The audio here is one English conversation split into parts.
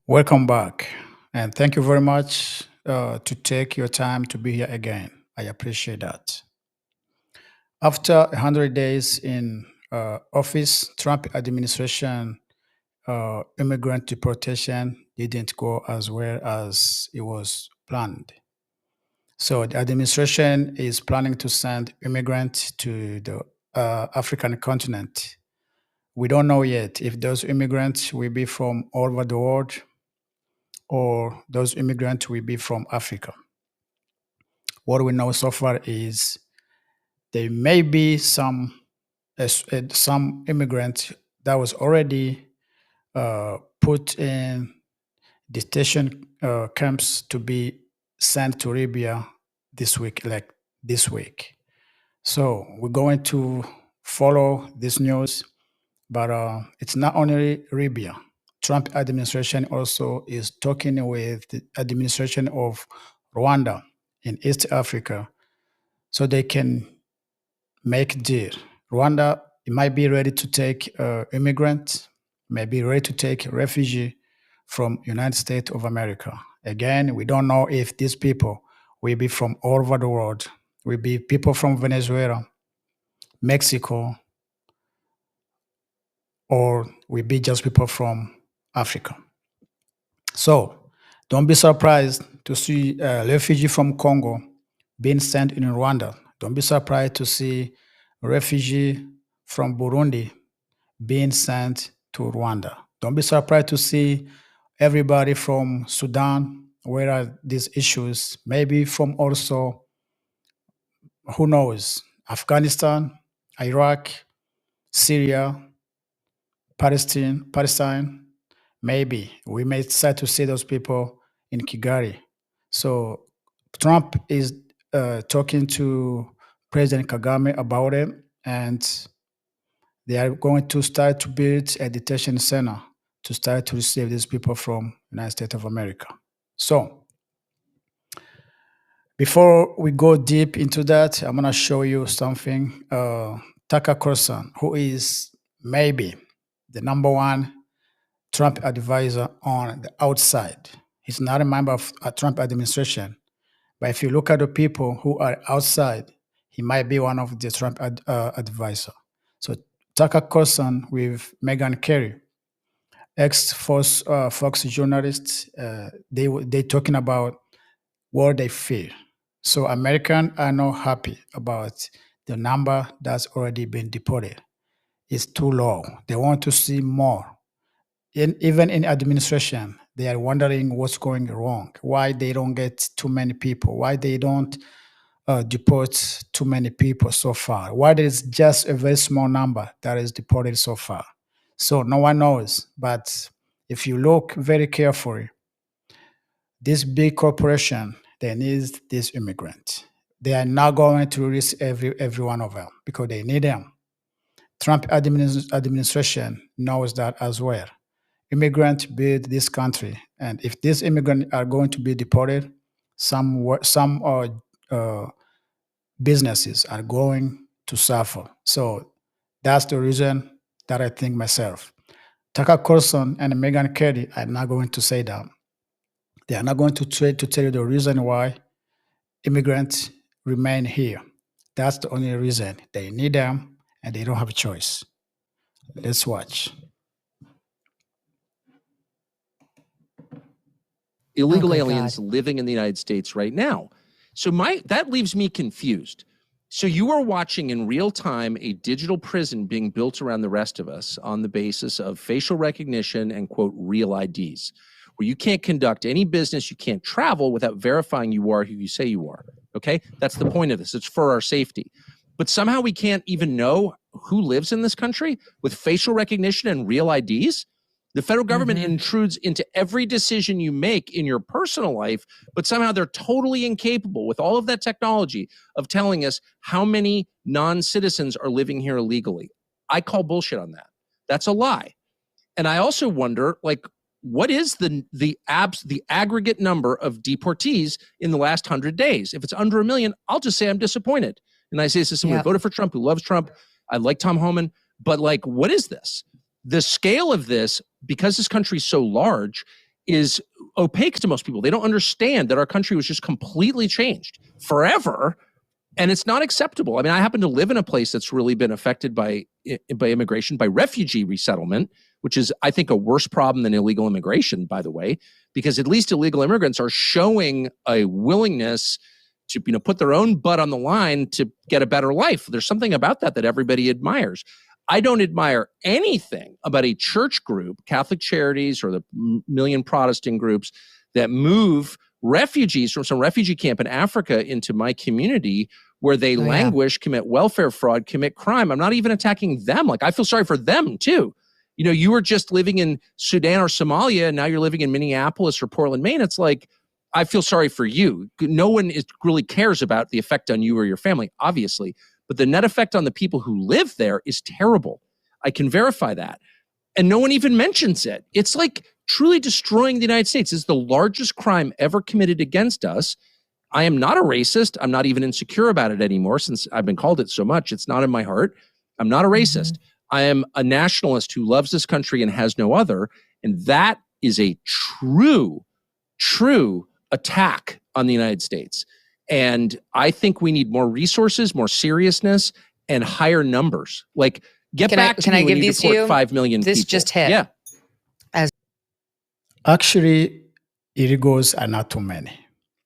Welcome back, and thank you very much to take your time to be here again. I appreciate that. After 100 days in office, Trump administration immigrant deportation didn't go as well as it was planned. So the administration is planning to send immigrants to the African continent. We don't know yet if those immigrants will be from all over the world or those immigrants will be from Africa. What we know so far is there may be some immigrants that was already put in detention camps to be sent to Libya this week, like this week. So we're going to follow this news, but it's not only Libya. Trump administration also is talking with the administration of Rwanda in East Africa so they can make deal. Rwanda it might be ready to take immigrants, may be ready to take refugee from United States of America. Again, we don't know if these people will be from all over the world, will be people from Venezuela, Mexico, or will be just people from Africa. So don't be surprised to see a refugee from Congo being sent in Rwanda. Don't be surprised to see a refugee from Burundi being sent to Rwanda. Don't be surprised to see everybody from Sudan, where are these issues, maybe from also, who knows, Afghanistan, Iraq, Syria, Palestine, maybe we may start to see those people in Kigali. So Trump is talking to President Kagame about it, and they are going to start to build a detention center to start to receive these people from United States of America. So before we go deep into that, I'm going to show you something. Tucker Carlson, who is maybe the number one Trump advisor on the outside. He's not a member of a Trump administration, but if you look at the people who are outside, he might be one of the Trump advisor. So Tucker Carlson with Megyn Kelly, ex-Fox journalists, they talking about what they feel. So Americans are not happy about the number that's already been deported. It's too low. They want to see more. Even in administration, they are wondering what's going wrong, why they don't get too many people, why they don't deport too many people so far, why there's just a very small number that is deported so far. So no one knows. But if you look very carefully, this big corporation, they need this immigrant. They are not going to release every one of them because they need them. Trump administration knows that as well. Immigrants build this country, and if these immigrants are going to be deported, some businesses are going to suffer. So that's the reason that I think myself. Tucker Carlson and Megyn Kelly are not going to say that. They are not going to try to tell you the reason why immigrants remain here. That's the only reason. They need them, and they don't have a choice. Let's watch. Illegal aliens living in the United States right now. So that leaves me confused. So you are watching in real time a digital prison being built around the rest of us on the basis of facial recognition and, quote, real IDs, where you can't conduct any business, you can't travel without verifying you are who you say you are. Okay? That's the point of this. It's for our safety. But somehow we can't even know who lives in this country with facial recognition and real IDs. The federal government intrudes into every decision you make in your personal life, but somehow they're totally incapable with all of that technology of telling us how many non-citizens are living here illegally. I call bullshit on that. That's a lie. And I also wonder, like, what is the aggregate number of deportees in the last 100 days? If it's under 1 million, I'll just say I'm disappointed. And I say this to someone who voted for Trump, who loves Trump. I like Tom Homan, but like, what is this? The scale of this, because this country is so large, is opaque to most people. They don't understand that our country was just completely changed forever, and it's not acceptable. I mean, I happen to live in a place that's really been affected by immigration, by refugee resettlement, which is, I think, a worse problem than illegal immigration, by the way, because at least illegal immigrants are showing a willingness to, put their own butt on the line to get a better life. There's something about that everybody admires. I don't admire anything about a church group, Catholic Charities or the million Protestant groups that move refugees from some refugee camp in Africa into my community where they languish, commit welfare fraud, commit crime. I'm not even attacking them. Like, I feel sorry for them too. You were just living in Sudan or Somalia, and now you're living in Minneapolis or Portland, Maine. It's like, I feel sorry for you. No one really cares about the effect on you or your family, obviously. But the net effect on the people who live there is terrible. I can verify that. And no one even mentions it. It's like truly destroying the United States. It's the largest crime ever committed against us. I am not a racist. I'm not even insecure about it anymore since I've been called it so much. It's not in my heart. I'm not a racist. I am a nationalist who loves this country and has no other. And that is a true attack on the United States. And I think we need more resources, more seriousness, and higher numbers. Like, get back to me when you deport 5 million people. This just hit. Yeah. Actually, illegals are not too many.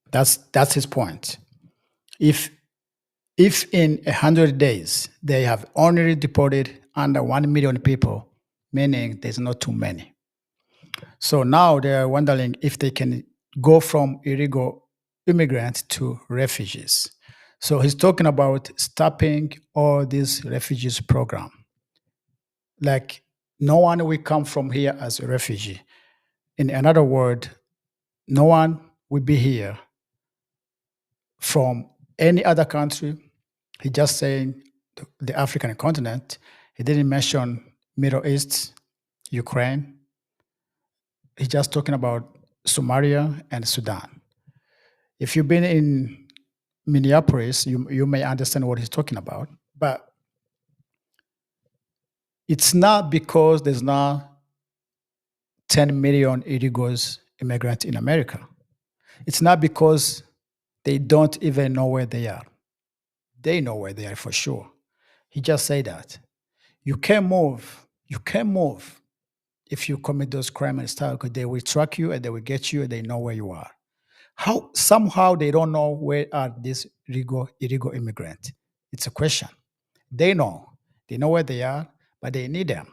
That's his point. If in 100 days they have only deported under 1 million people, meaning there's not too many. So now they're wondering if they can go from illegal immigrants to refugees. So he's talking about stopping all these refugees program. Like, no one will come from here as a refugee. In another word, no one will be here from any other country. He's just saying the African continent. He didn't mention Middle East, Ukraine. He's just talking about Somalia and Sudan. If you've been in Minneapolis, you may understand what he's talking about. But it's not because there's not 10 million illegal immigrants in America. It's not because they don't even know where they are. They know where they are for sure. He just said that. You can't move. You can't move if you commit those crimes and stuff, because they will track you and they will get you and they know where you are. How somehow they don't know where are these illegal immigrants? It's a question. They know where they are, but they need them.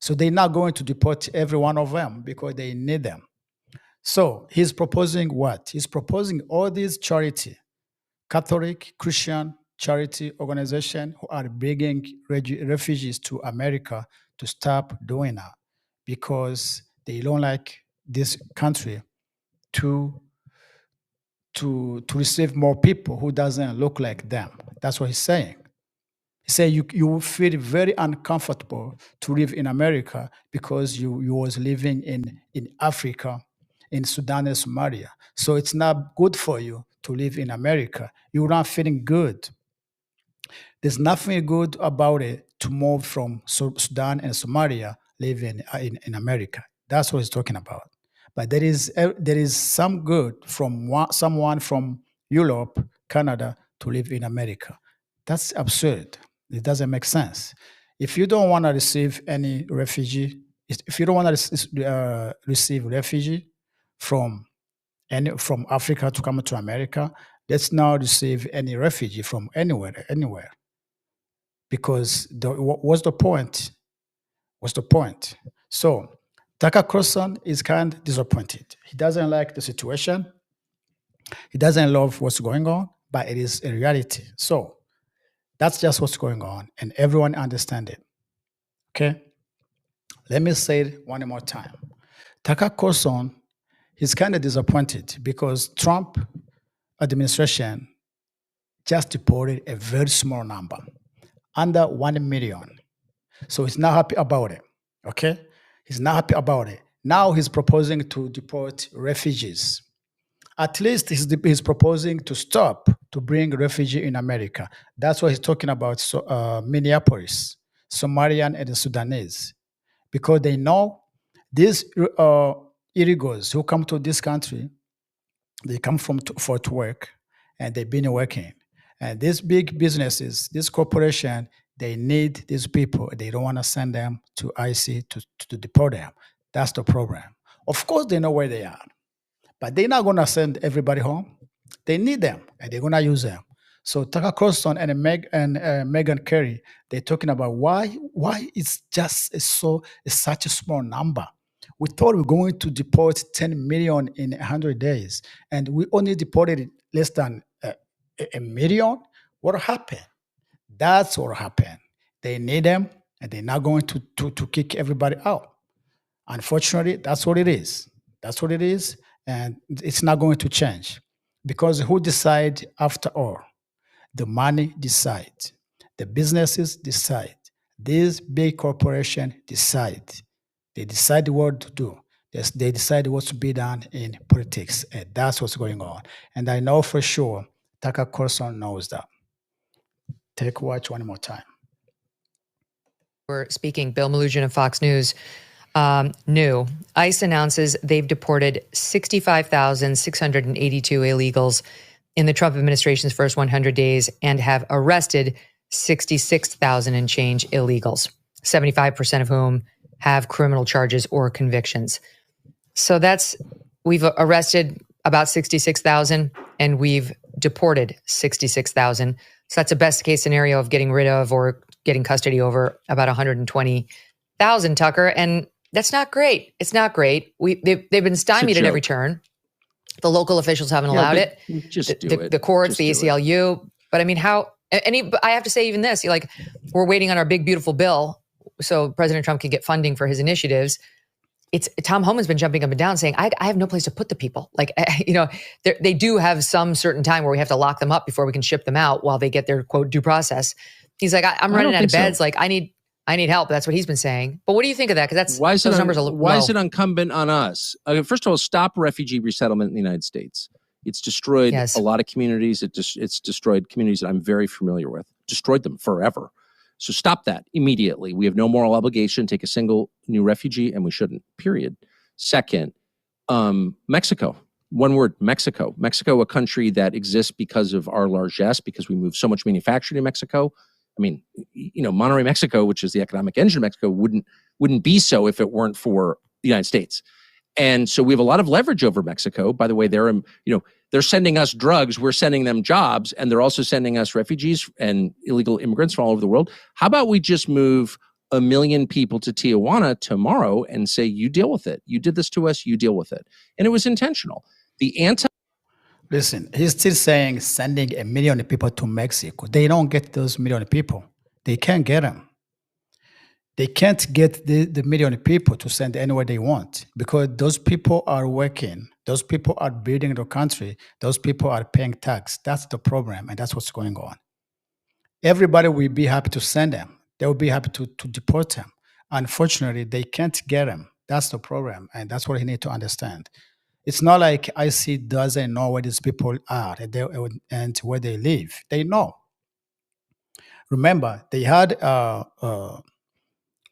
So they're not going to deport every one of them because they need them. So he's proposing what? He's proposing all these charity, Catholic, Christian charity organizations who are bringing refugees to America to stop doing that because they don't like this country to receive more people who doesn't look like them. That's what he's saying. He said you will feel very uncomfortable to live in America because you was living in Africa, in Sudan and Somalia. So it's not good for you to live in America. You're not feeling good. There's nothing good about it to move from Sudan and Somalia, live in America. That's what he's talking about. But there is some good from someone from Europe, Canada, to live in America. That's absurd. It doesn't make sense. If you don't want to receive any refugee, if you don't want to receive refugee from Africa to come to America, let's not receive any refugee from anywhere. Because what's the point? What's the point? So Tucker Carlson is kind of disappointed. He doesn't like the situation. He doesn't love what's going on, but it is a reality. So that's just what's going on, and everyone understands it. Okay? Let me say it one more time. Tucker Carlson is kind of disappointed because Trump administration just deported a very small number, under 1 million. So he's not happy about it. Okay? He's not happy about it. Now he's proposing to deport refugees. At least he's proposing to stop to bring refugee in America. That's what he's talking about. So Minneapolis, Somalian and the Sudanese, because they know these illegals who come to this country, they come for to work, and they've been working. And these big businesses, this corporation, they need these people. They don't want to send them to IC to deport them. That's the problem. Of course, they know where they are, but they're not going to send everybody home. They need them, and they're going to use them. So Tucker Carlson and Megyn Kerry, they're talking about why it's just it's such a small number. We thought we were going to deport 10 million in 100 days, and we only deported less than a million. What happened? That's what happened. They need them, and they're not going to kick everybody out. Unfortunately, that's what it is. That's what it is, and it's not going to change because who decide after all? The money decides. The businesses decide. These big corporations decide. They decide what to do. They decide what's to be done in politics, and that's what's going on. And I know for sure Tucker Carlson knows that. Watch one more time. We're speaking. Bill Malugin of Fox News. New. ICE announces they've deported 65,682 illegals in the Trump administration's first 100 days and have arrested 66,000 and change illegals, 75% of whom have criminal charges or convictions. So we've arrested about 66,000 and we've deported 66,000. So that's a best case scenario of getting rid of or getting custody over about 120,000, Tucker. And that's not great. It's not great. They've been stymied at every turn. The local officials haven't allowed it. The courts, the ACLU. But I mean, I have to say even this, we're waiting on our big, beautiful bill so President Trump can get funding for his initiatives. Tom Homan's been jumping up and down saying, I have no place to put the people. They do have some certain time where we have to lock them up before we can ship them out while they get their, quote, due process. He's like, I'm running out of beds. So. I need help. That's what he's been saying. But what do you think of that? Because those numbers are low. Why is it incumbent on us? First of all, stop refugee resettlement in the United States. It's destroyed a lot of communities. It's destroyed communities that I'm very familiar with. Destroyed them forever. So stop that immediately. We have no moral obligation to take a single new refugee, and we shouldn't, period. Second, Mexico. One word, Mexico. Mexico, a country that exists because of our largesse, because we move so much manufacturing in Mexico. I mean, Monterrey, Mexico, which is the economic engine of Mexico, wouldn't be so if it weren't for the United States. And so we have a lot of leverage over Mexico. By the way, they're sending us drugs, we're sending them jobs, and they're also sending us refugees and illegal immigrants from all over the world. How about we just move 1 million people to Tijuana tomorrow and say, you deal with it. You did this to us, you deal with it. And it was intentional. Listen, he's still saying sending 1 million people to Mexico. They don't get those 1 million people. They can't get them. They can't get the 1 million people to send anywhere they want because those people are working. Those people are building the country. Those people are paying tax. That's the problem, and that's what's going on. Everybody will be happy to send them. They will be happy to deport them. Unfortunately, they can't get them. That's the problem, and that's what you need to understand. It's not like IC doesn't know where these people are and where they live. They know. Remember, they had a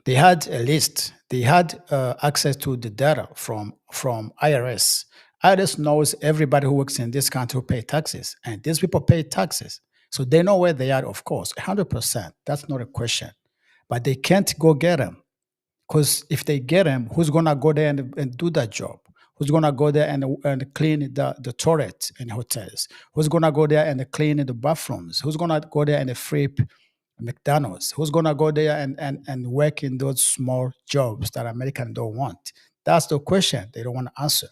list. They had access to the data from IRS. IRS knows everybody who works in this country who pay taxes, and these people pay taxes. So they know where they are, of course, 100%. That's not a question. But they can't go get them. Because if they get them, who's going to go there and do that job? Who's going to go there and clean the toilets in hotels? Who's going to go there and clean the bathrooms? Who's going to go there and flip McDonald's? Who's going to go there and work in those small jobs that Americans don't want? That's the question they don't want to answer.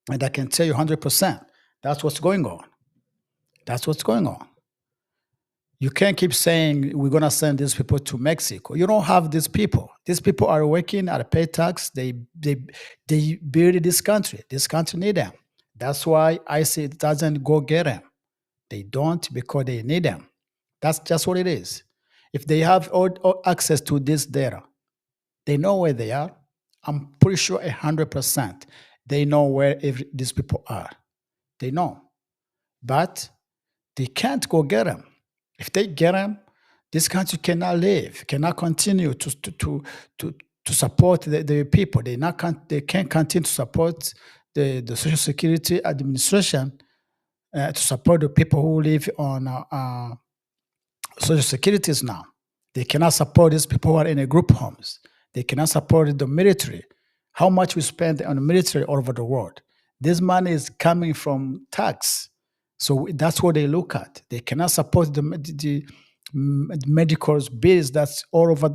And I can tell you 100%, that's what's going on. That's what's going on. You can't keep saying we're going to send these people to Mexico. You don't have these people. These people are working at a pay tax. They build this country. This country need them. That's why I say it doesn't go get them. They don't because they need them. That's just what it is. If they have all access to this data, they know where they are. I'm pretty sure 100% they know where these people are. They know. But they can't go get them. If they get them, this country cannot live, cannot continue to to support the people. They can't continue to support the Social Security Administration to support the people who live on Social Securities now. They cannot support these people who are in a group homes. They cannot support the military. How much we spend on the military all over the world. This money is coming from tax. So that's what they look at. They cannot support the medical bills that's all over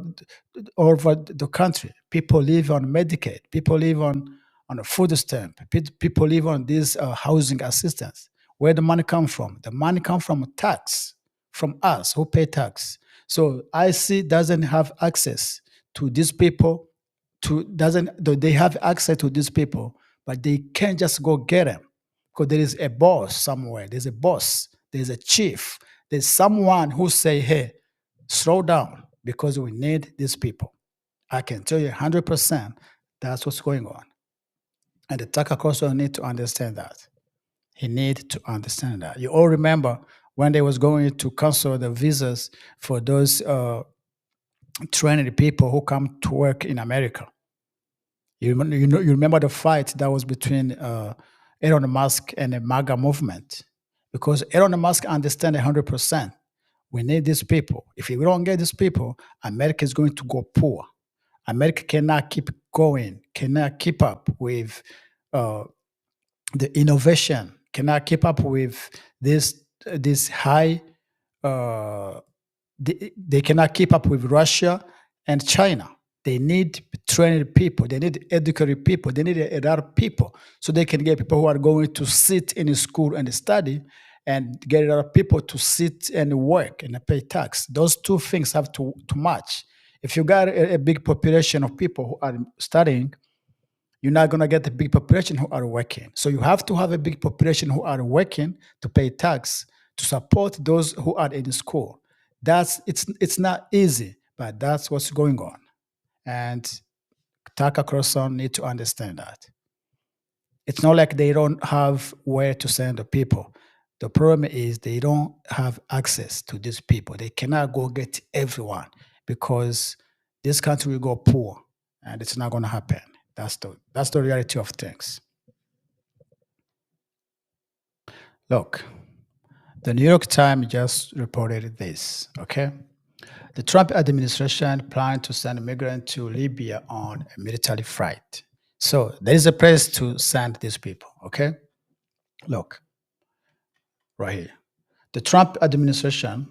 the country. People live on Medicaid. People live on a food stamp. People live on this housing assistance. Where the money come from? The money come from tax, from us who pay tax. So IC doesn't have access to these people. They have access to these people, but they can't just go get them because there is a boss somewhere. There's a boss. There's a chief. There's someone who say, "Hey, slow down because we need these people." I can tell you 100% that's what's going on. And the Tucker Carlson need to understand that. He need to understand that. You all remember when they was going to cancel the visas for those trained people who come to work in America. You remember the fight that was between Elon Musk and the MAGA movement, because Elon Musk understands 100%. We need these people. If we don't get these people, America is going to go poor. America cannot keep going, cannot keep up with the innovation, cannot keep up with this high. They cannot keep up with Russia and China. They need trained people. They need educated people. They need a lot of people so they can get people who are going to sit in a school and study, and get a lot of people to sit and work and pay tax. Those two things have to match. If you got a big population of people who are studying, you're not going to get a big population who are working. So you have to have a big population who are working to pay tax to support those who are in school. It's not easy, but that's what's going on. And Tucker Carlson need to understand that. It's not like they don't have where to send the people. The problem is they don't have access to these people. They cannot go get everyone because this country will go poor, and it's not going to happen. That's the reality of things. Look, the New York Times just reported this, okay? The Trump administration planned to send migrants to Libya on a military flight. So there is a place to send these people, okay? Look, right here. The Trump administration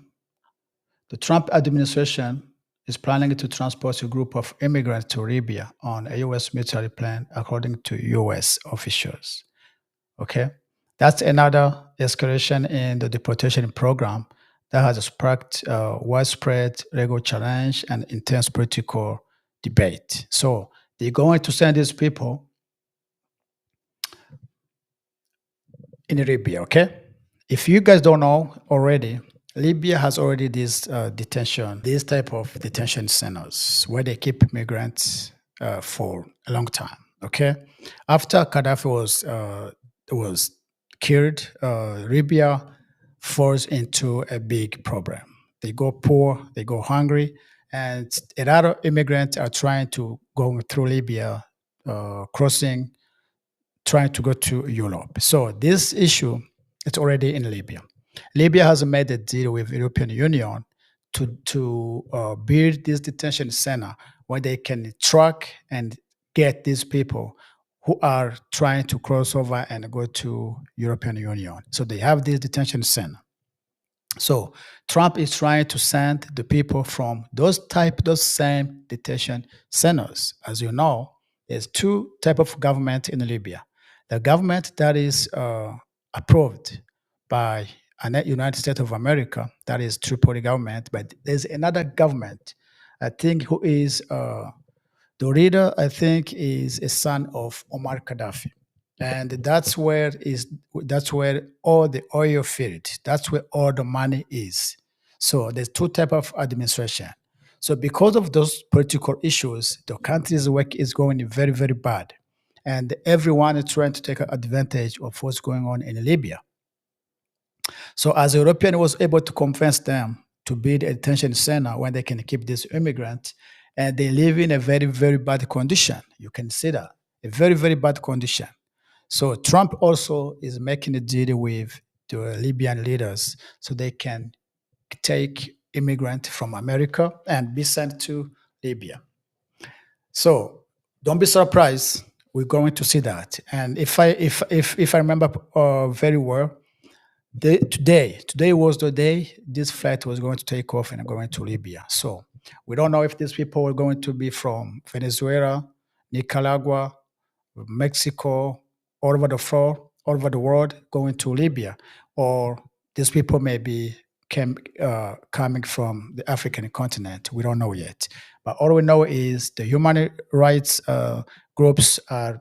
is planning to transport a group of immigrants to Libya on a U.S. military plane, according to U.S. officials. Okay? That's another escalation in the deportation program that has sparked widespread legal challenge and intense political debate. So they're going to send these people in Libya, okay? If you guys don't know already, Libya has already these type of detention centers where they keep migrants for a long time. Okay, after Gaddafi was killed, Libya falls into a big problem. They go poor, they go hungry, and a lot of immigrants are trying to go through Libya, crossing, trying to go to Europe. So this issue, it's already in Libya. Libya has made a deal with the European Union to build this detention center where they can track and get these people who are trying to cross over and go to European Union. So they have this detention center. So Trump is trying to send the people from those same detention centers. As you know, there's two types of government in Libya. The government that is approved by the United States of America, that is Tripoli government, but there's another government, I think, who is the leader, I think, is a son of Omar Gaddafi. And that's where all the oil field, that's where all the money is. So there's two types of administration. So because of those political issues, the country's work is going very, very bad. And everyone is trying to take advantage of what's going on in Libya. So as European was able to convince them to build a detention center where they can keep these immigrants, and they live in a very, very bad condition. You can see that, a very, very bad condition. So Trump also is making a deal with the Libyan leaders so they can take immigrants from America and be sent to Libya. So don't be surprised. We're going to see that. And if I remember very well, today was the day this flight was going to take off and going to Libya. So we don't know if these people are going to be from Venezuela, Nicaragua, Mexico, all over the floor, all over the world, going to Libya, or these people may be coming from the African continent. We don't know yet. But all we know is the human rights groups are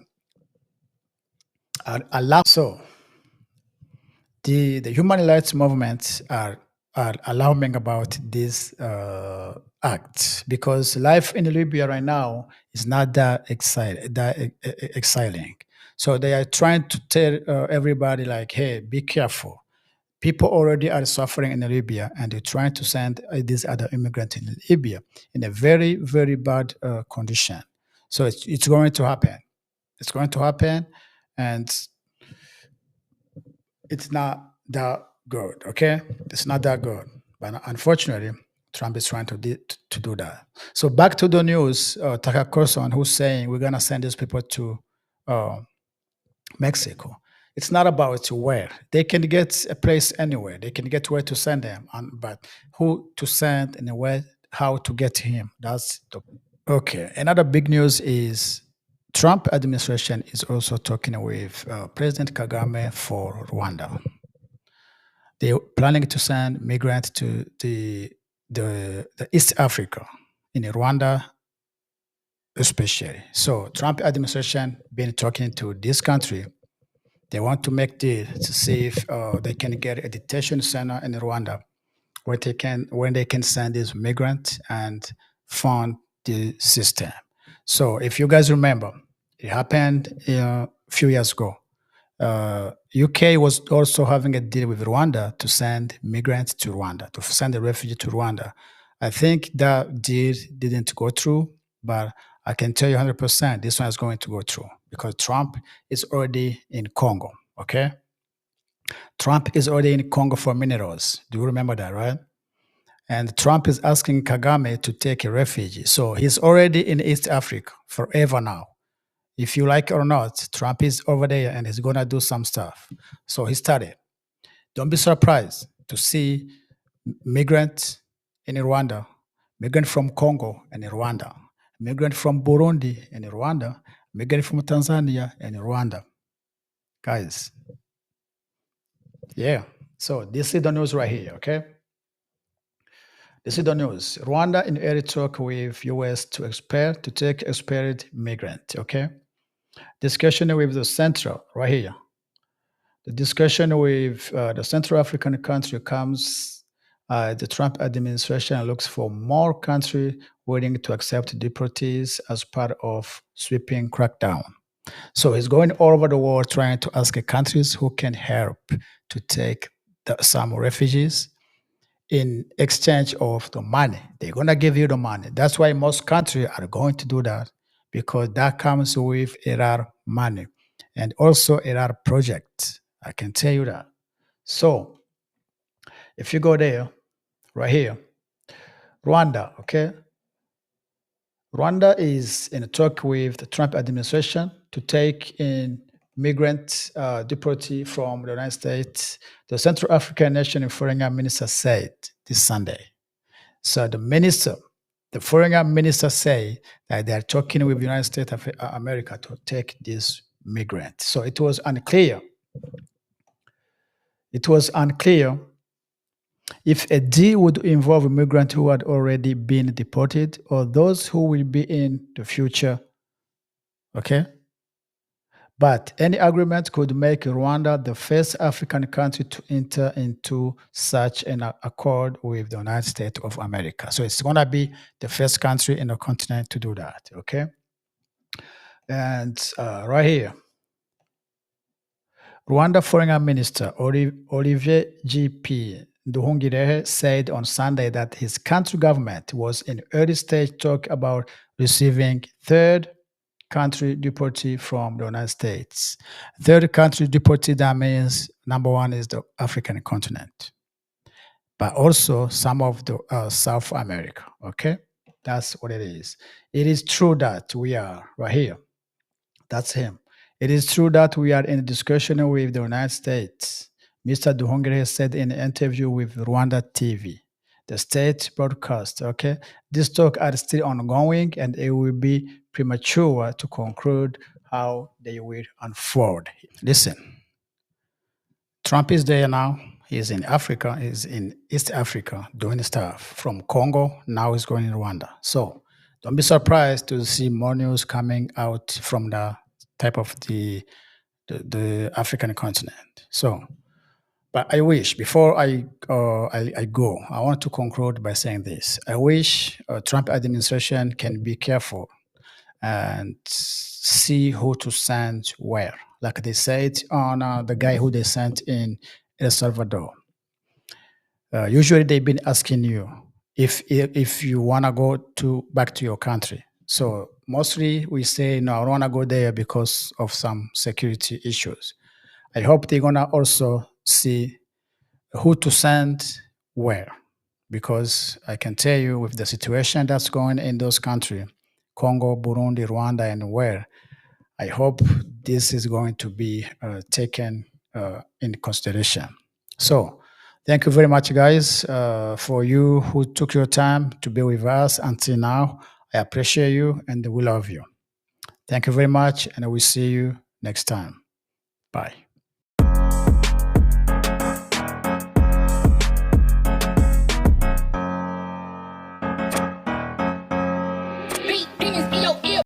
allowed. So the human rights movements are alarming about this act, because life in Libya right now is not that exciting. So they are trying to tell everybody, like, hey, be careful. People already are suffering in Libya, and they're trying to send these other immigrants in Libya in a very, very bad condition. So it's going to happen. It's going to happen, and it's not that good, okay? It's not that good. But unfortunately, Trump is trying to do that. So back to the news, Tucker Carlson, who's saying we're going to send these people to Mexico. It's not about where. They can get a place anywhere. They can get where to send them, but who to send and where, how to get him. That's the... Okay. Another big news is Trump administration is also talking with President Kagame for Rwanda. They're planning to send migrants to the East Africa, in Rwanda especially. So Trump administration been talking to this country. They want to make deal to see if they can get a detention center in Rwanda where they can send these migrants and fund the system. So if you guys remember, it happened a few years ago. UK was also having a deal with Rwanda to send migrants to Rwanda, to send the refugee to Rwanda. I think that deal didn't go through, but I can tell you 100% this one is going to go through, because Trump is already in Congo, okay? Trump is already in Congo for minerals. Do you remember that, right? And Trump is asking Kagame to take a refugee. So he's already in East Africa forever now. If you like it or not, Trump is over there and he's going to do some stuff. So he started. Don't be surprised to see migrants in Rwanda, migrant from Congo and Rwanda, migrant from Burundi and Rwanda, migrant from Tanzania and Rwanda. Guys, yeah. So this is the news right here, okay? This is the news. Rwanda in early talk with US to take expired migrant, okay? Discussion with the Central, right here. The discussion with the Central African country comes, the Trump administration looks for more countries willing to accept deportees as part of sweeping crackdown. So he's going all over the world trying to ask countries who can help to take some refugees in exchange of the money. They're going to give you the money. That's why most countries are going to do that, because that comes with a lot of money and also a lot of projects. I can tell you that. So if you go there, right here, Rwanda, okay? Rwanda is in a talk with the Trump administration to take in migrant deportee from the United States. The Central African Nation Foreign Minister said this Sunday. So the foreign minister say that they are talking with the United States of America to take this migrant. So it was unclear. It was unclear if a deal would involve migrants who had already been deported or those who will be in the future. Okay? But any agreement could make Rwanda the first African country to enter into such an accord with the United States of America. So it's going to be the first country in the continent to do that, okay? And right here, Rwanda Foreign Minister Olivier G.P. Nduhungirehe said on Sunday that his country government was in early stage talk about receiving third country deportee from the United States. Third country deportee, that means number one is the African continent, but also some of the South America, okay? That's what it is. It is true that we are right here. That's him. It is true that we are in discussion with the United States. Mr. Duhongere said in an interview with Rwanda TV, the state broadcast, okay? These talks are still ongoing and it will be premature to conclude how they will unfold. Listen, Trump is there now. He's in Africa, he's in East Africa doing stuff. From Congo, now he's going to Rwanda. So don't be surprised to see more news coming out from the type of the African continent. So, but I wish, before I go, I want to conclude by saying this. I wish Trump administration can be careful and see who to send where. Like they said on the guy who they sent in El Salvador. Usually they've been asking you if you want to go back to your country. So mostly we say, no, I don't want to go there because of some security issues. I hope they're going to also see who to send where, because I can tell you with the situation that's going in those countries, Congo, Burundi, Rwanda, and where, I hope this is going to be taken in consideration. So thank you very much, guys, for you who took your time to be with us until now. I appreciate you and we love you. Thank you very much, and I will see you next time. Bye.